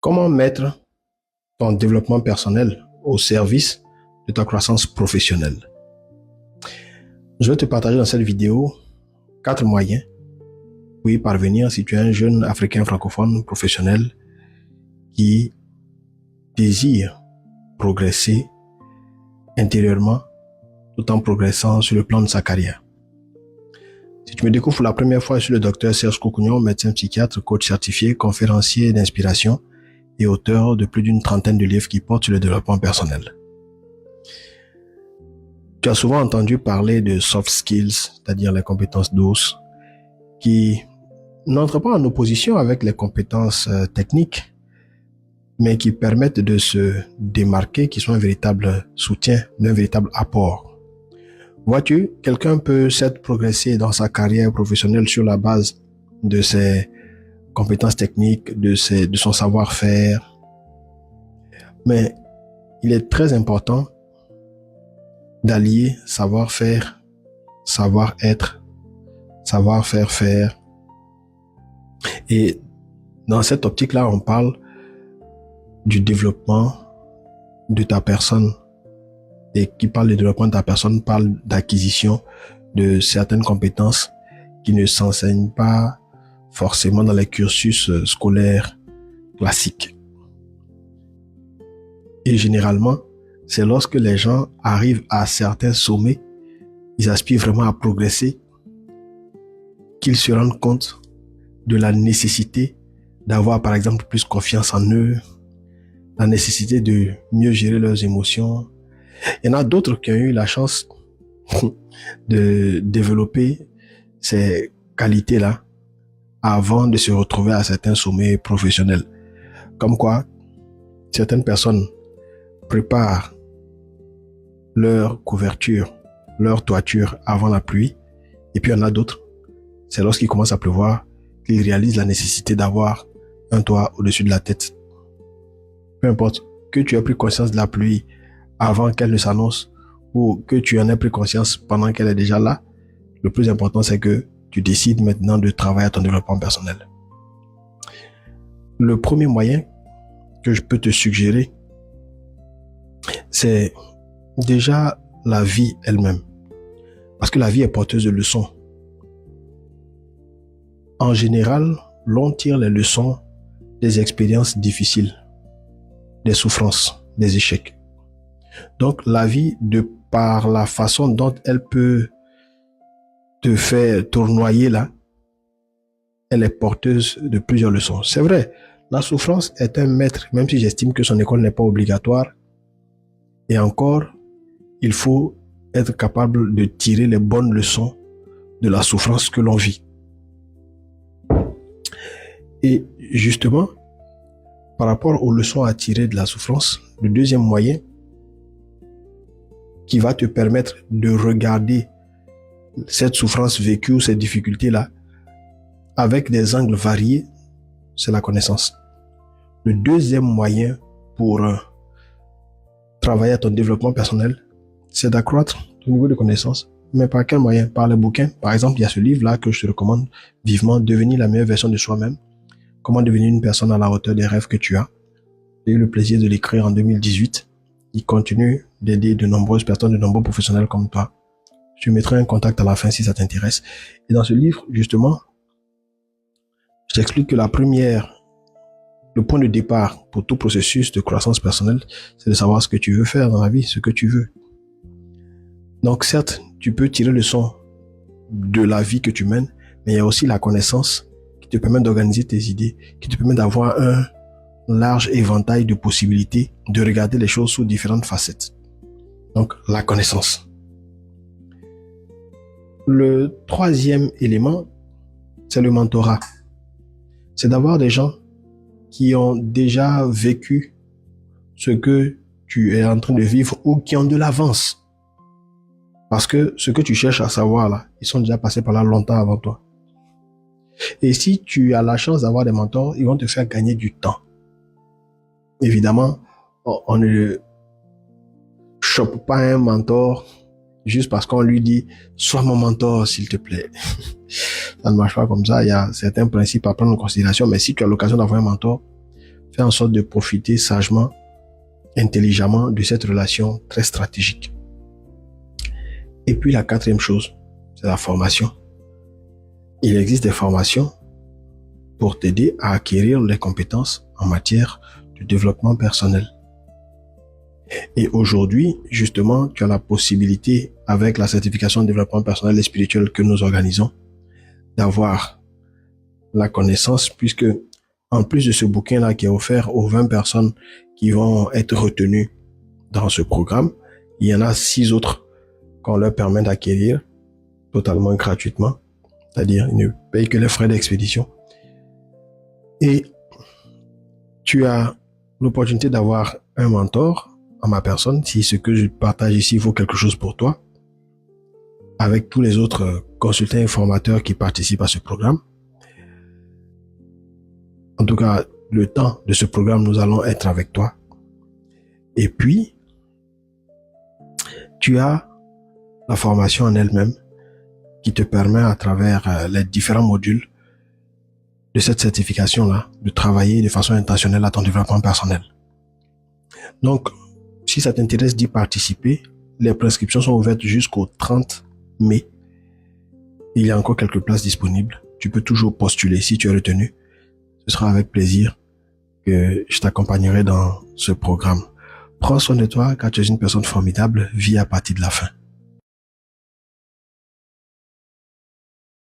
Comment mettre ton développement personnel au service de ta croissance professionnelle? Je vais te partager dans cette vidéo 4 moyens pour y parvenir si tu es un jeune Africain francophone professionnel qui désire progresser intérieurement tout en progressant sur le plan de sa carrière. Si tu me découvres pour la première fois, je suis le docteur Serge Kokounion, médecin psychiatre, coach certifié, conférencier d'inspiration et auteur de plus d'une trentaine de livres qui portent sur le développement personnel. Tu as souvent entendu parler de soft skills, c'est-à-dire les compétences douces, qui n'entrent pas en opposition avec les compétences techniques, mais qui permettent de se démarquer, qui sont un véritable soutien, un véritable apport. Vois-tu, quelqu'un peut s'être progressé dans sa carrière professionnelle sur la base de ses compétences techniques, de son savoir-faire. Mais il est très important d'allier savoir-faire, savoir-être, savoir-faire. Et dans cette optique-là, on parle du développement de ta personne. Et qui parle de développement de ta personne parle d'acquisition de certaines compétences qui ne s'enseignent pas forcément dans les cursus scolaires classiques. Et généralement, c'est lorsque les gens arrivent à certains sommets, ils aspirent vraiment à progresser, qu'ils se rendent compte de la nécessité d'avoir par exemple plus confiance en eux, la nécessité de mieux gérer leurs émotions. Il y en a d'autres qui ont eu la chance de développer ces qualités-là avant de se retrouver à certains sommets professionnels. Comme quoi, certaines personnes préparent leur couverture, leur toiture avant la pluie. Et puis il y en a d'autres, c'est lorsqu'il commence à pleuvoir qu'ils réalisent la nécessité d'avoir un toit au-dessus de la tête. Peu importe que tu aies pris conscience de la pluie avant qu'elle ne s'annonce ou que tu en aies pris conscience pendant qu'elle est déjà là, le plus important c'est que tu décides maintenant de travailler à ton développement personnel. Le premier moyen que je peux te suggérer, c'est déjà la vie elle-même. Parce que la vie est porteuse de leçons. En général, l'on tire les leçons des expériences difficiles, des souffrances, des échecs. Donc la vie, de par la façon dont elle peut te faire tournoyer là, elle est porteuse de plusieurs leçons. C'est vrai, la souffrance est un maître, même si j'estime que son école n'est pas obligatoire. Et encore, il faut être capable de tirer les bonnes leçons de la souffrance que l'on vit. Et justement, par rapport aux leçons à tirer de la souffrance, le deuxième moyen qui va te permettre de regarder cette souffrance vécue ou ces difficultés-là avec des angles variés, c'est la connaissance. Le deuxième moyen pour travailler à ton développement personnel, c'est d'accroître ton niveau de connaissance. Mais par quel moyen? Par les bouquins. Par exemple, il y a ce livre-là que je te recommande vivement, Devenir la meilleure version de soi-même. Comment devenir une personne à la hauteur des rêves que tu as. J'ai eu le plaisir de l'écrire en 2018. Il continue d'aider de nombreuses personnes, de nombreux professionnels comme toi. Je mettrai un contact à la fin si ça t'intéresse. Et dans ce livre, justement, je t'explique que le point de départ pour tout processus de croissance personnelle, c'est de savoir ce que tu veux faire dans la vie, ce que tu veux. Donc certes, tu peux tirer le son de la vie que tu mènes, mais il y a aussi la connaissance qui te permet d'organiser tes idées, qui te permet d'avoir un large éventail de possibilités, de regarder les choses sous différentes facettes. Donc, la connaissance. Le troisième élément, c'est le mentorat. C'est d'avoir des gens qui ont déjà vécu ce que tu es en train de vivre ou qui ont de l'avance. Parce que ce que tu cherches à savoir là, ils sont déjà passés par là longtemps avant toi. Et si tu as la chance d'avoir des mentors, ils vont te faire gagner du temps. Évidemment, on ne chope pas un mentor juste parce qu'on lui dit « Sois mon mentor, s'il te plaît ». Ça ne marche pas comme ça. Il y a certains principes à prendre en considération. Mais si tu as l'occasion d'avoir un mentor, Fais en sorte de profiter sagement, intelligemment de cette relation très stratégique. Et puis la quatrième chose, c'est la formation. Il existe des formations pour t'aider à acquérir les compétences en matière de développement personnel. Et aujourd'hui, justement, tu as la possibilité, avec la certification de développement personnel et spirituel que nous organisons, d'avoir la connaissance, puisque en plus de ce bouquin-là qui est offert aux 20 personnes qui vont être retenues dans ce programme, il y en a 6 autres qu'on leur permet d'acquérir totalement gratuitement, c'est-à-dire ils ne payent que les frais d'expédition. Et tu as l'opportunité d'avoir un mentor en ma personne, si ce que je partage ici vaut quelque chose pour toi, avec tous les autres consultants et formateurs qui participent à ce programme. En tout cas, le temps de ce programme, nous allons être avec toi. Et puis, tu as la formation en elle-même qui te permet à travers les différents modules de cette certification-là, de travailler de façon intentionnelle à ton développement personnel. Donc, si ça t'intéresse d'y participer, les prescriptions sont ouvertes jusqu'au 30 mai. Il y a encore quelques places disponibles. Tu peux toujours postuler si tu es retenu. Ce sera avec plaisir que je t'accompagnerai dans ce programme. Prends soin de toi car tu es une personne formidable. Vis à partir de la fin.